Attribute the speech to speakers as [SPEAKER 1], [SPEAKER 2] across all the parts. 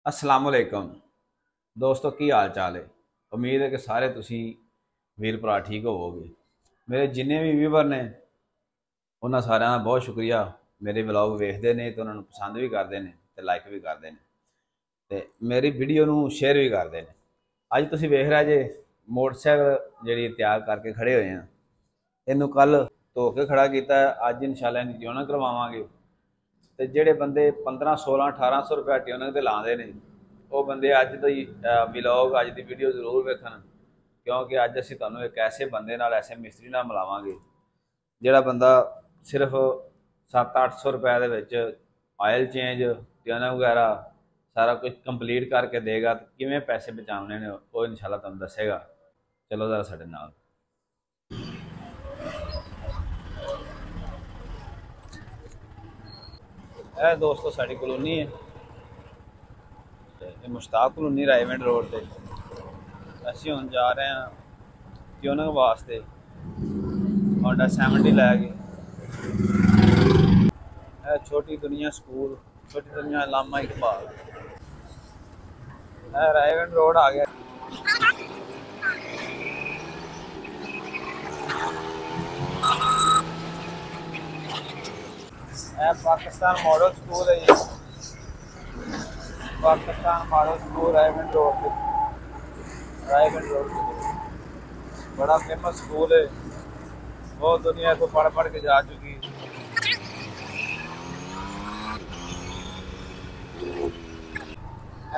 [SPEAKER 1] अस्सलाम वालेकुम दोस्तों की हाल चाल है। उम्मीद है कि सारे तुसी वीर भरा ठीक होवोगे। मेरे जिन्ने भी व्यूवर ने उन्होंने सारे का बहुत शुक्रिया। मेरे ब्लॉग वेखते हैं तो उन्होंने पसंद भी करते हैं तो लाइक भी करते हैं तो मेरी वीडियो को शेयर भी करते हैं। अज तुसी वेख रहे जे मोटरसाइकिल जी तैयार करके खड़े हुए हैं। इनू कल धो के खड़ा किया, अज इंशाल्लाह इनकी ट्यूनिंग करवावांगे। तो जेडे बंदे 1500-1600-1800 रुपया ट्यूनिंग ते लाते हैं वो बंदे अज दी व्लॉग अज की वीडियो जरूर वेखन, क्योंकि अज असीं तुहानूं एक ऐसे बंदे नाल ऐसे मिस्त्री नाल मिलावांगे जिहड़ा बंदा सिर्फ 700-800 रुपए दे विच आयल चेंज ट्यूनिंग वगैरह सारा कुछ कंप्लीट करके देगा। तो किवें पैसे बचाने ने वो इंशाल्लाह तुहानूं दस्सेगा। चलो जरा साडे नाल। ਇਹ ਦੋਸਤੋ ਸਾਡੀ ਕਲੋਨੀ ਹੈ ਤੇ ਇਹ ਮੁਸ਼ਤਾਕ ਕਲੋਨੀ ਰਾਏਵਿੰਡ ਰੋਡ ਤੇ ਅਸੀਂ ਹੁਣ ਜਾ ਰਹੇ ਹਾਂ ट्यूनिंग वास्ते होंडा 70 लैके। छोटी दुनिया स्कूल, छोटी दुनिया लामा इकबाल, रायगंज रोड आ गया। पाकिस्तान मॉडल स्कूल है ये, Pakistan model school Raiganj road पे, रायगंज रोड पे बड़ा फेमस स्कूल है। बहुत दुनिया को पढ़ पढ़ के जा चुकी है।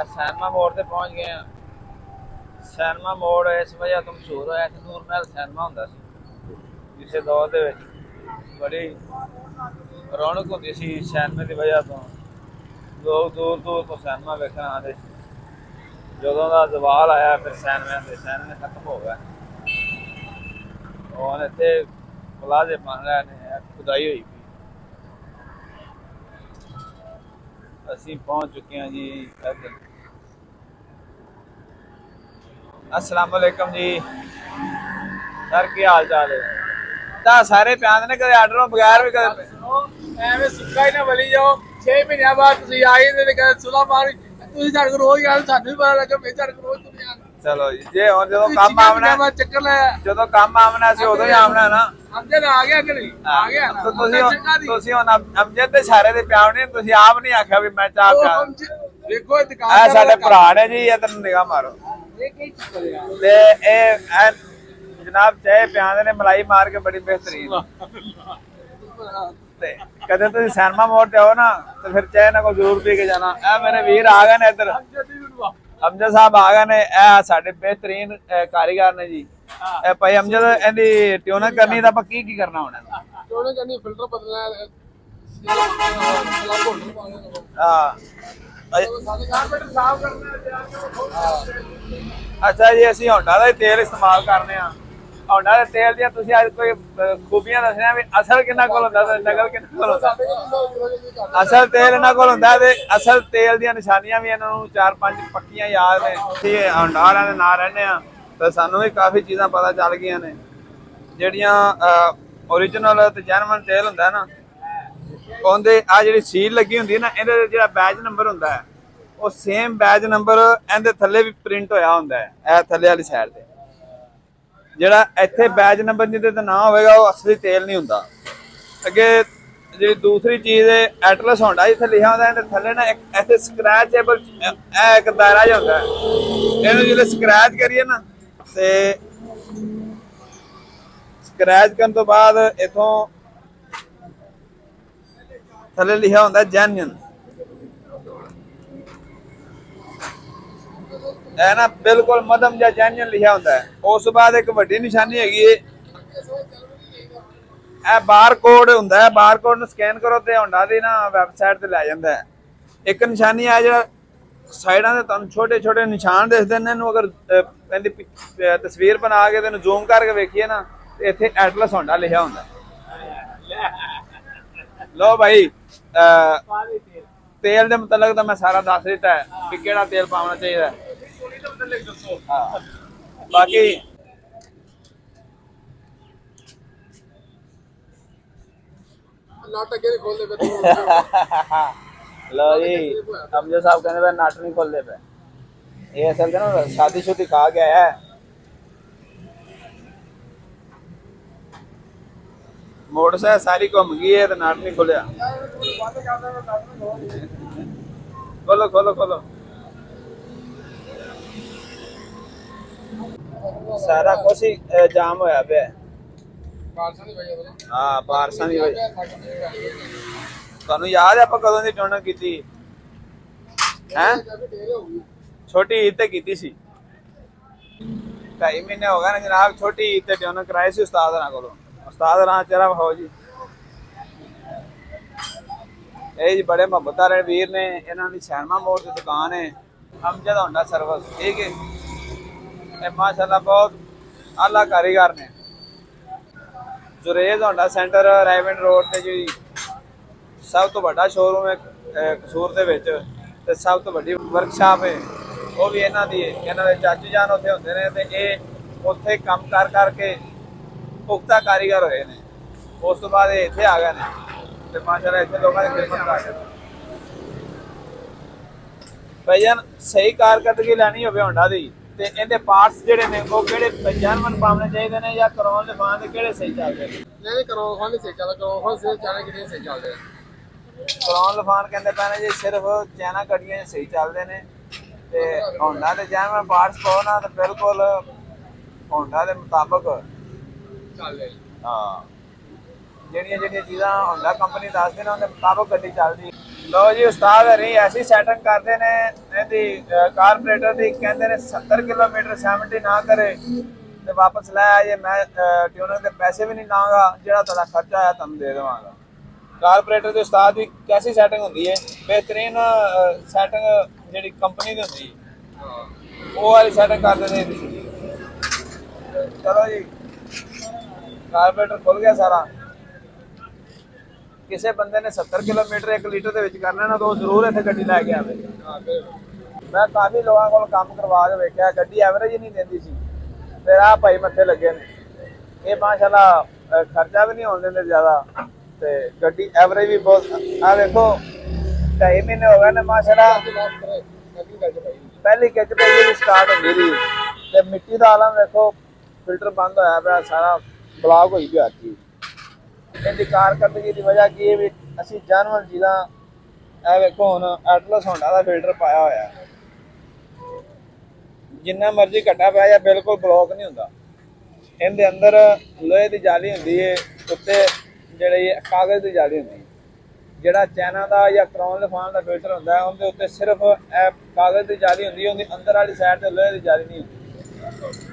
[SPEAKER 1] सैनमा मोड़ पे पहुंच गए हैं। सैनमा मोड़ इस वजह तो मशहूर होया कि नूर महल सैनमा हुंदा सी। पिछले दौर दे विच बड़ी रौनक होंदी सी सैनमे की वजह तो, लोग दूर दूर तो सैनमा वेखण आते। जदों दा जवाल आया फिर सैनमे खत्म हो गए। और इत्थे प्लाजे बन रहे ने, खुदाई हुई पई। असीं पहुंच चुके हैं जी इधर। अस्सलाम वालेकुम जी सर, की हाल चाल है? ਤਾਂ ਸਾਰੇ ਪਿਆਰ ਨੇ ਕਦੇ ਆਰਡਰੋਂ ਬਗੈਰ ਵੀ ਕਦੇ
[SPEAKER 2] ਐਵੇਂ ਸੁੱਕਾ ਹੀ ਨਾ ਬਲੀ ਜਾਓ। 6 ਮਹੀਨਿਆਂ ਬਾਅਦ ਤੁਸੀਂ ਆਏ ਤੇ ਕਹਿੰਦੇ ਸੁਲਾ ਮਾਰੀ ਤੁਸੀਂ ਸਾਡੇ ਕੋਲ ਰੋਜ਼ ਯਾਰ, ਸਾਨੂੰ ਵੀ ਪਤਾ ਲੱਗਾ ਮੈਂ ਸਾਡੇ ਕੋਲ ਰੋਜ਼ ਤੁਰੇ ਆਉਂਦੇ।
[SPEAKER 1] ਚਲੋ ਜੀ, ਜੇ ਹੁਣ ਜਦੋਂ ਕੰਮ ਆਵਣਾ,
[SPEAKER 2] ਚੱਕਰ ਲਾਇਆ
[SPEAKER 1] ਜਦੋਂ ਕੰਮ ਆਵਣਾ ਸੀ ਉਦੋਂ ਹੀ ਆਵਣਾ ਨਾ।
[SPEAKER 2] ਅਮਜਦ ਆ ਗਿਆ ਕਿ ਨਹੀਂ ਆ ਗਿਆ ਨਾ?
[SPEAKER 1] ਤੁਸੀਂ ਹੁਣ ਅਮਜਦ ਦੇ ਸਾਰੇ ਦੇ ਪਿਆਉਣੇ, ਤੁਸੀਂ ਆਪ ਨਹੀਂ ਆਖਿਆ ਵੀ ਮੈਂ ਚਾਹ ਪਿਆ।
[SPEAKER 2] ਵੇਖੋ ਇਹ ਦੁਕਾਨ
[SPEAKER 1] ਇਹ ਸਾਡੇ ਭਰਾ ਨੇ ਜੀ, ਇਧਰ ਨਿਗਾਹ ਮਾਰੋ।
[SPEAKER 2] ਇਹ ਕੀ ਚੱਕਰ ਯਾਰ?
[SPEAKER 1] ਤੇ ਇਹ जनाब चाय पियादे ने मलाई मार के बड़ी बेहतरीन। कदे तुम सैनमा मोड़ ते आओ ना तो फिर चाय ना को जरूर पी के जाना। ए मेरे वीर आ गए ने इधर, अमजद साहब आ गए ने। ए साडे बेहतरीन कारीगर ने जी। ए भाई अमजद, इहदी ट्यूनिंग करनी तो आपां की करना होना?
[SPEAKER 2] ट्यूनिंग करनी, फिल्टर बदलना है।
[SPEAKER 1] हां, अच्छा जी, असीं होंडा दा तेल इस्तेमाल करने आ। होंडा दे तेल दियां तुसीं अज कोई खूबियां दसणियां भी असल किन्ना कोल हुंदा ते नकल किन्ना कोल हुंदा। असल तेल इन्हां कोल हुंदा ते असल तेल दियां निशानियां भी इन्हां नूं 4-5 पक्कियां याद ने। असीं होंडा वालियां दे नाल रहने आ ते सानूं भी काफ़ी चीज़ां पता चल गईयां ने जिहड़ियां ओरिजिनल ते जैनवन तेल हुंदा ना, ਉਹਦੇ ਆ ਜਿਹੜੀ ਸੀਲ ਲੱਗੀ ਹੁੰਦੀ ਹੈ ਨਾ, ਇਹਦੇ ਜਿਹੜਾ ਬੈਜ ਨੰਬਰ ਹੁੰਦਾ ਹੈ ਉਹ ਸੇਮ ਬੈਜ ਨੰਬਰ ਇਹਦੇ ਥੱਲੇ ਵੀ ਪ੍ਰਿੰਟ ਹੋਇਆ ਹੁੰਦਾ ਹੈ। ਇਹ ਥੱਲੇ ਵਾਲੀ ਸਾਈਡ ਤੇ ਜਿਹੜਾ ਇੱਥੇ ਬੈਜ ਨੰਬਰ ਜਿਹਦੇ ਤੇ ਨਾ ਹੋਵੇਗਾ ਉਹ ਅਸਲੀ ਤੇਲ ਨਹੀਂ ਹੁੰਦਾ। ਅੱਗੇ ਜਿਹੜੀ ਦੂਸਰੀ ਚੀਜ਼ ਹੈ, ਐਟਲਸ ਹੋਂਡਾ ਜਿੱਥੇ ਲਿਖਿਆ ਹੁੰਦਾ ਇਹਦੇ ਥੱਲੇ ਨਾ ਇੱਕ ਇੱਥੇ ਸਕ੍ਰੈਚੇਬਲ ਇਹ ਇੱਕ ਦਾਇਰਾ ਜਿਹਾ ਹੁੰਦਾ ਹੈ। ਇਹਨੂੰ ਜਦੋਂ ਸਕ੍ਰੈਚ ਕਰੀਏ ਨਾ ਤੇ ਸਕ੍ਰੈਚ ਕਰਨ ਤੋਂ ਬਾਅਦ ਇੱਥੋਂ थले लिखा होंगे जैन्यन है ना, बिल्कुल मदम या जैन्यन लिखा होंगे। उस बाद एक वड्डी निशानी हैगी है बार कोड होंगे। बार कोड स्कैन करो तो होंडा दी ना वैबसाइट ते लै जांदा है। एक निशानी है जो साइडों से तुहानूं छोटे छोटे निशान दिसदे ने, अगर इहदी तस्वीर बना के तेन जूम करके वेखिए ना तो इत्थे एटलस होंडा लिखा होंगे। लो भाई, तेल के मुतलक तो मैं सारा दस दिता है कि केड़ा तेल पाना चाहिए। बाकी लो जी अमजद साहब कहने पे नट नहीं खोलते पे ये असल ना शादी शुदी खा के आया है मोटरसाइकिल सारी घूम गई है तो नट नहीं खोलिया खोलो खोलो खोलो सारा कुछ ही जाम होया पे हाँ बारिशां दी वजह ਤੁਹਾਨੂੰ याद है ਆਪਾਂ ਕਦੋਂ ਦੀ ਟੂਰਨਾਮੈਂਟ ਕੀਤੀ ਹੈ छोटी ईद ते ਕੀਤੀ ਸੀ 2.5 ਮਹੀਨੇ ਹੋ ਗਏ ਨੇ ਜਨਾਬ छोटी ईद ते ਟੂਰਨਾਮੈਂਟ ਕਰਾਈ ਸੀ ਉਸਤਾਦ ਨਾਲ ਕੋਲੋਂ ਉਸਤਾਦ ਰਾਂ ਚਿਹਰਾ ਵਿਖਾਓ ਜੀ ਇਹ ਜੀ ਬੜੇ ਮੁਹੱਬਤ ਵਾਲੇ ਵੀਰ ਨੇ ਇਹਨਾਂ ਦੀ ਸੈਨਮਾ ਮੋੜ ਦੀ ਦੁਕਾਨ ਹੈ ਅਮਜਦ ਹੋਂਡਾ ਸਰਵਿਸ ਠੀਕ ਹੈ ਇਹ ਮਾਸ਼ਾਅੱਲਾ ਬਹੁਤ ਆਲਾ ਕਾਰੀਗਰ ਨੇ जुरेज होंडा सेंटर रायविंड रोड ते जी सब तो बड़ा शोरूम है कसूर दे विच ते सब तो बड़ी वर्कशॉप है वो भी इन्हां दी है इन्हां दे चाचू जान उत्थे हुंदे ने ते ये उत्थे काम करके पुख्ता कारीगर होए ने उस तो बाद इत्थे आ गए ने ते माशाअल्लाह इत्थे लोकां दी खिदमत कर रहे भाईजान सही कारकर्दगी लैनी होवे होंडा दी ਤੇ ਇਹਦੇ ਪਾਰਟਸ ਜਿਹੜੇ ਨੇ ਉਹ ਕਿਹੜੇ ਜਰਮਨ ਪਾਉਣੇ ਚਾਹੀਦੇ ਨੇ ਜਾਂ ਕਰੋਨ ਲਿਫਾਨ ਦੇ ਕਿਹੜੇ ਸਹੀ ਚੱਲਦੇ ਨੇ
[SPEAKER 2] ਨਹੀਂ ਕਰੋਨ ਲਿਫਾਨ ਸਹੀ ਚੱਲਦਾ ਕਰੋਨ ਸਹੀ ਚੱਲਦੇ ਕਿਹੜੇ ਸਹੀ ਚੱਲਦੇ
[SPEAKER 1] ਕਰੋਨ ਲਿਫਾਨ ਕਹਿੰਦੇ ਪਏ ਨੇ ਜੀ ਸਿਰਫ ਚਾਈਨਾ ਗੱਡੀਆਂ ਸਹੀ ਚੱਲਦੇ ਨੇ ਤੇ ਹੋਂਡਾ ਦੇ ਜਰਮਨ ਪਾਰਟਸ ਪਾਉ ਨਾ ਤਾਂ ਬਿਲਕੁਲ ਹੋਂਡਾ ਦੇ ਮੁਤਾਬਕ
[SPEAKER 2] ਚੱਲਦੇ
[SPEAKER 1] ਹਾਂ ਜਿਹੜੀਆਂ ਚੀਜ਼ਾਂ ਹੋਂਡਾ ਕੰਪਨੀ ਦੱਸਦੇ ਨੇ ਉਹਦੇ ਮੁਤਾਬਕ ਗੱਡੀ ਚੱਲਦੀ लो जी उस्ताद हरी ऐसी सैटिंग करते ने इहदी कारपोरेटर दी कहंदे ने 70 किलोमीटर 70 ना करे ते वापस ले आए मैं ट्यूनर के पैसे भी नहीं लांगा जेड़ा तुहाडा खर्चा आया तुहानू दे देवांगा कारपोरेटर दे उस्ताद दी कैसी सैटिंग हुंदी है बेहतरीन सैटिंग जेड़ी कंपनी दी हुंदी वो वाली सैटिंग कर देने चलो जी कारपोरेटर खुल गया सारा किसी बंदे ने 70 किलोमीटर 1 लीटर के करना ना तो जरूर इतने गड्डी लैके आवे मैं काफ़ी लोगों को काम करवा के वेख्या गड्डी एवरेज ही नहीं देती सी फिर आ भाई मत्थे लगे ने ये माशाल्लाह खर्चा भी नहीं होने देंगे ज़्यादा तो गड्डी एवरेज भी बहुत आ देखो 2.5 महीने हो गए ने माशाल्लाह पहली किच पे भी स्टार्ट होती रही तो मिट्टी का आलम देखो फिल्टर बंद होया पिया सारा ब्लॉक होई पिया चीज़ इनकी कारकर्दगी की वजह की भी असी जानवर चीज़ां ए वेखो हुण एटलस होंडा का फिल्टर पाया होया जिन्ना मर्जी घटा पै जाए बिल्कुल ब्लॉक नहीं हुंदा इहदे अंदर लोहे की जाली हुंदी है उत्ते जिहड़ी कागज़ की जाली हुंदी जिहड़ा चाइना का या क्राउन लिफान का फिल्टर हुंदा है उहदे उत्ते सिर्फ कागज़ की जाली हुंदी है उहदी अंदर वाली साइड ते लोहे की जाली नहीं हुंदी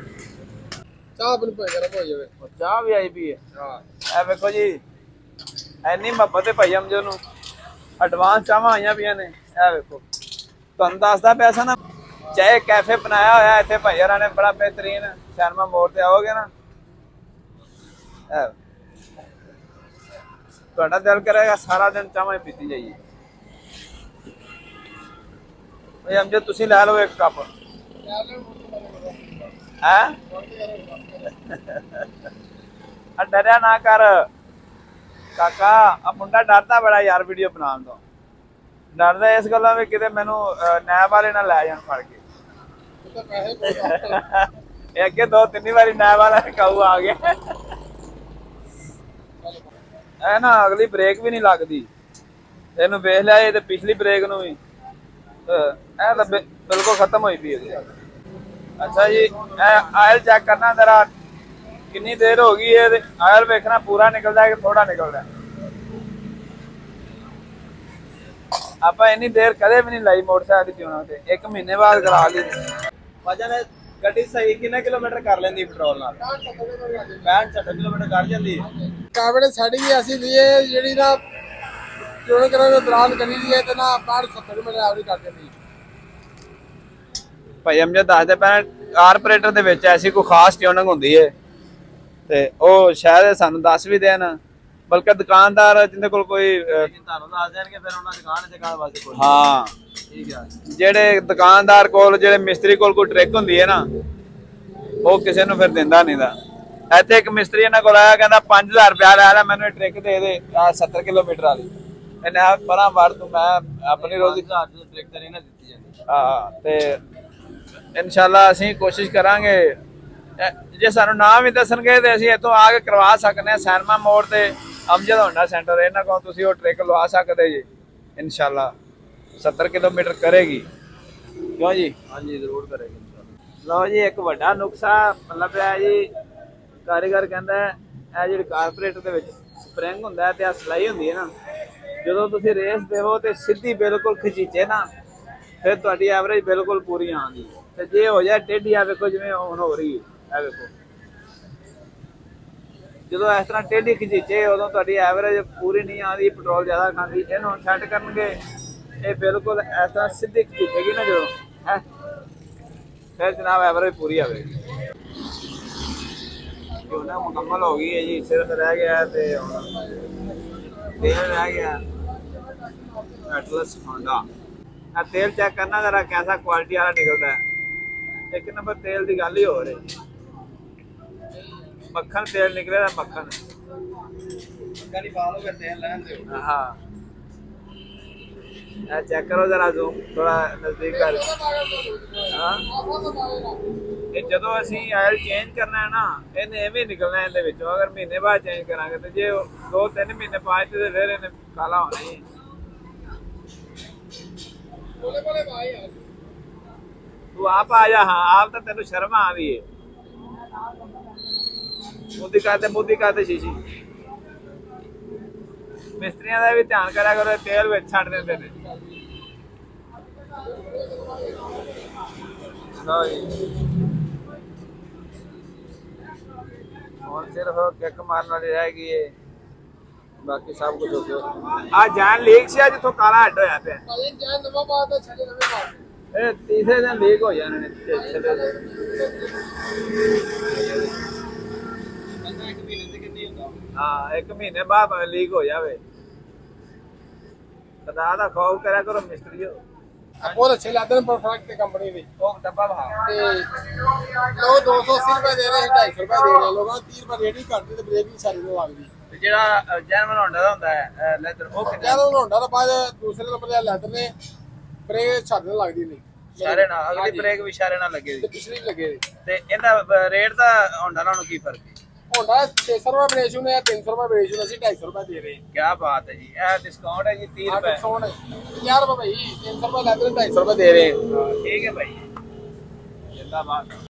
[SPEAKER 2] ਚਾਹ ਬਣ ਪਈ ਗਰਮ ਹੋ ਜਾਵੇ
[SPEAKER 1] ਚਾਹ ਵੀ ਆਈ ਪਈ ਹੈ ਇਹ ਵੇਖੋ ਜੀ ਐਨੀ ਮੁਹੱਬਤ ਹੈ ਭਾਈ ਅਮਜਦ ਨੂੰ ਐਡਵਾਂਸ ਚਾਹਾਂ ਆਈਆਂ ਪਈਆਂ ਨੇ ਇਹ ਵੇਖੋ ਤੁਹਾਨੂੰ ਦੱਸਦਾ ਪਿਆ ਸੀ ਨਾ ਚਾਹੇ ਕੈਫੇ ਬਣਾਇਆ ਹੋਇਆ ਇੱਥੇ ਭਾਈ ਹਰਾਂ ਨੇ ਬੜਾ ਬਿਹਤਰੀਨ ਸੈਨਮਾ ਮੋੜ ਤੇ ਆਓਗੇ ਨਾ ਤੁਹਾਡਾ ਦਿਲ ਕਰੇਗਾ ਸਾਰਾ ਦਿਨ ਚਾਹਾਂ ਹੀ ਪੀਤੀ ਜਾਈਏ ਭਾਈ ਅਮਜਦ ਤੁਸੀਂ ਲੈ ਲਓ ਇੱਕ ਕੱਪ है डरिया ना कर काका मुंडा डरता बड़ा यार वीडियो बनाने तो डरदा इस गल्ला भी किते मैनू नैब वाले ना लै जान फड़ के अगे 2-3 बारी नैब वाला काऊ आ गया है ना अगली ब्रेक भी नहीं लगती इनू वेख लिया ते पिछली ब्रेक नू भी बिल्कुल खत्म हुई पी अच्छा जी आयल चेक करना जरा कितनी देर हो गई है आयल वेखना पूरा निकलता है कि थोड़ा निकलता है आप इन्नी देर कदे भी नहीं लाई मोटरसाइकिल ट्यूनर से 1 महीने बाद करा ली वजह ने गड्डी सही कितने किलोमीटर कर लेंदी पेट्रोल नाल 65 किलोमीटर कर जाती है
[SPEAKER 2] ਕਾਬੜੇ ਸਾਡੀ ਵੀ ਅਸੀਂ ਵੀ ਇਹ ਜਿਹੜੀ ਨਾ ਟਿਊਨਿੰਗ ਕਰਨ ਦੇ ਦੌਰਾਨ ਕਰੀ ਦੀ ਹੈ ਤੇ ਨਾ 65 ਕਿਲੋਮੀਟਰ ਐਵਰੇਜ ਕਰ ਦਿੰਦੀ
[SPEAKER 1] ਭਾਈ ਅਮਜਦ ਦੱਸਦੇ ਪਏ ਕਾਰਪੋਰੇਟਰ ਦੇ ਵਿੱਚ ਐਸੀ ਕੋਈ ਖਾਸ ਟਿਊਨਿੰਗ ਹੁੰਦੀ ਹੈ ਤੇ ਉਹ ਸ਼ਾਇਦ ਸਾਨੂੰ ਦੱਸ ਵੀ ਦੇਣ ਬਲਕਿ ਦੁਕਾਨਦਾਰ ਜਿੰਦੇ ਕੋਲ ਕੋਈ ਤੁਹਾਨੂੰ ਦੱਸ ਦੇਣਗੇ ਫਿਰ ਉਹਨਾਂ ਦੁਕਾਨ ਤੇ ਕਾਹ ਵਾਸਤੇ ਕੋਈ ਹਾਂ ਠੀਕ ਹੈ ਜਿਹੜੇ ਦੁਕਾਨਦਾਰ ਕੋਲ ਜਿਹੜੇ ਮਿਸਤਰੀ ਕੋਲ ਕੋਈ ਟ੍ਰਿਕ ਹੁੰਦੀ ਹੈ ਨਾ ਉਹ ਕਿਸੇ ਨੂੰ ਫਿਰ ਦਿੰਦਾ ਨਹੀਂ ਦਾ ਇੱਥੇ ਇੱਕ ਮਿਸਤਰੀ ਇਹਨਾਂ ਕੋਲ ਆਇਆ ਕਹਿੰਦਾ 5000 ਰੁਪਇਆ ਲੈ ਲੈ ਮੈਨੂੰ ਇਹ ਟ੍ਰਿਕ ਦੇ 70 ਕਿਲੋਮੀਟਰ ਵਾਲੀ ਇਹਨੇ ਪਰਾਂ ਵੜ ਤੂੰ ਮੈਂ ਆਪਣੀ ਰੋਜ਼ੀ
[SPEAKER 2] ਟ੍ਰਿਕ ਤੇ ਨਹੀਂ ਨਾ ਦਿੱਤੀ ਜਾਂਦੀ।
[SPEAKER 1] ਹਾਂ ਤੇ ਇਨਸ਼ਾਅੱਲਾ ਅਸੀਂ ਕੋਸ਼ਿਸ਼ ਕਰਾਂਗੇ ਜੇ ਸਾਨੂੰ ਨਾਮ ਵੀ ਦੱਸਣਗੇ ਤੇ ਅਸੀਂ ਇੱਥੋਂ ਆ ਕੇ ਕਰਵਾ ਸਕਦੇ ਹਾਂ ਸੈਨਮਾ ਮੋੜ ਤੇ ਅਮਜਦ ਹੋਂਡਾ ਸੈਂਟਰ ਇਹਨਾਂ ਕੋਲ ਤੁਸੀਂ ਉਹ ਟ੍ਰਿਕ ਲਵਾ ਸਕਦੇ ਜੀ ਇਨਸ਼ਾਅੱਲਾ 70 ਕਿਲੋਮੀਟਰ ਕਰੇਗੀ ਕਿਉਂ ਜੀ?
[SPEAKER 2] ਹਾਂਜੀ ਜ਼ਰੂਰ ਕਰੇਗੀ।
[SPEAKER 1] ਲਓ ਜੀ ਇੱਕ ਵੱਡਾ ਨੁਕਸਾ ਮਤਲਬ ਹੈ ਜੀ ਕਾਰੀਗਰ ਕਹਿੰਦਾ ਇਹ ਜਿਹੜੀ ਕਾਰਪੋਰੇਟਰ ਦੇ ਵਿੱਚ ਸਪਰਿੰਗ ਹੁੰਦਾ ਤੇ ਆ ਸਲਾਈ ਹੁੰਦੀ ਹੈ ਨਾ ਜਦੋਂ ਤੁਸੀਂ ਰੇਸ ਦੇਵੋ ਤੇ ਸਿੱਧੀ ਬਿਲਕੁਲ ਖਿਚੀਚੇ ਨਾ ਫਿਰ ਤੁਹਾਡੀ ਐਵਰੇਜ ਬਿਲਕੁਲ ਪੂਰੀ ਆਉਂਦੀ ਤੇ ਜੇ ਹੋ ਜਾਏ ਟੇਢੀ ਆ ਵੇਖੋ ਜਿਵੇਂ ਹੁਣ ਹੋ ਰਹੀ ਹੈ ਇਹ ਵੇਖੋ ਜਦੋਂ ਇਸ ਤਰ੍ਹਾਂ ਟੇਢੀ ਖਿਚੀਚੇ ਉਦੋਂ ਤੁਹਾਡੀ ਐਵਰੇਜ ਪੂਰੀ ਨਹੀਂ ਆਉਂਦੀ ਪੈਟਰੋਲ ਜ਼ਿਆਦਾ ਖਾਂਦੀ ਇਹਨੂੰ ਸੈੱਟ ਕਰਨਗੇ ਇਹ ਬਿਲਕੁਲ ਇਸ ਤਰ੍ਹਾਂ ਸਿੱਧੀ ਖਿਚੇਗੀ ਨਾ ਜਦੋਂ ਹੈ फिर जनाब एवरेज पूरी आएगी ना मुकम्मल हो गई है जी सिर्फ रह गया है तेल रह गया एटलस होंडा तेल चेक करना जरा कैसा क्वालिटी वाला निकलता है एक नंबर तेल की गल ही हो रही मक्खन तेल निकले मक्खन हाँ चेक करो जरा जूम थोड़ा नजदीक कर जो असी आयल चेंज करना है ना इन्हें इवें निकलना है अगर महीने बाद चेंज करांगे तो जे 2-3 महीने पाँच तो फिर इन्हें काला होना ही तू आप आ जा हाँ आप तो तेन शर्म आ भी है मुद्दी करते शीशी मिस्त्रियों का भी ध्यान करा करो तेल छड़ देते हैं और सिर्फ किक मारने वाली रह गई है बाकी सब कुछ हो गया आ जान लीक से जिथों काला हट होया पे तीसरे दिन लीक हो जाने हाँ एक महीने बाद लीक हो जाए खुदा दा खौफ करा करो मिस्त्रियों
[SPEAKER 2] बहुत अच्छे लाते हैं परफेक्ट कंपनी में
[SPEAKER 1] वो डब्बा भाव
[SPEAKER 2] लोग 280 रुपए दे रहे हैं 250 रुपए दे रहे हैं लोग 30 रुपए रेट ही करते ते ब्रेक भी सारी में लग गई
[SPEAKER 1] ਜਿਹੜਾ ਜੈਨੂਇਨ ਹੋਂਡਾ ਦਾ ਹੁੰਦਾ ਹੈ ਲੈਦਰ ਉਹ ਕਿੰਨਾ
[SPEAKER 2] ਜੈਨੂਇਨ ਹੋਂਡਾ ਦਾ ਬਾਅਦ ਦੂਸਰੇ ਨੰਬਰ ਤੇ ਲੈਦਰ ਨੇ ਬ੍ਰੇਕ ਛੱਡਣ ਲੱਗਦੀ ਨਹੀਂ
[SPEAKER 1] ਇਸ਼ਾਰੇ ਨਾਲ ਅਗਲੀ ਬ੍ਰੇਕ ਵੀ ਇਸ਼ਾਰੇ ਨਾਲ ਲੱਗੇ
[SPEAKER 2] ਤੇ ਪਿਛਲੀ ਲੱਗੇ
[SPEAKER 1] ਤੇ ਇਹਦਾ ਰੇਟ ਦਾ ਹੋਂਡਾ ਨਾਲੋਂ ਕੀ ਫਰਕ ਹੈ
[SPEAKER 2] ਹੋਂਡਾ 600 रुपए ब्रेक ने 300 रुपए ब्रेक ने 250 रुपए दे रहे हैं
[SPEAKER 1] क्या बात है जी ये डिस्काउंट है जी 30 रुपए
[SPEAKER 2] डिस्काउंट है 50 रुपए भाई 300 रुपए लेते हैं 250 रुपए दे रहे हैं
[SPEAKER 1] ठीक है भाई जिंदाबाद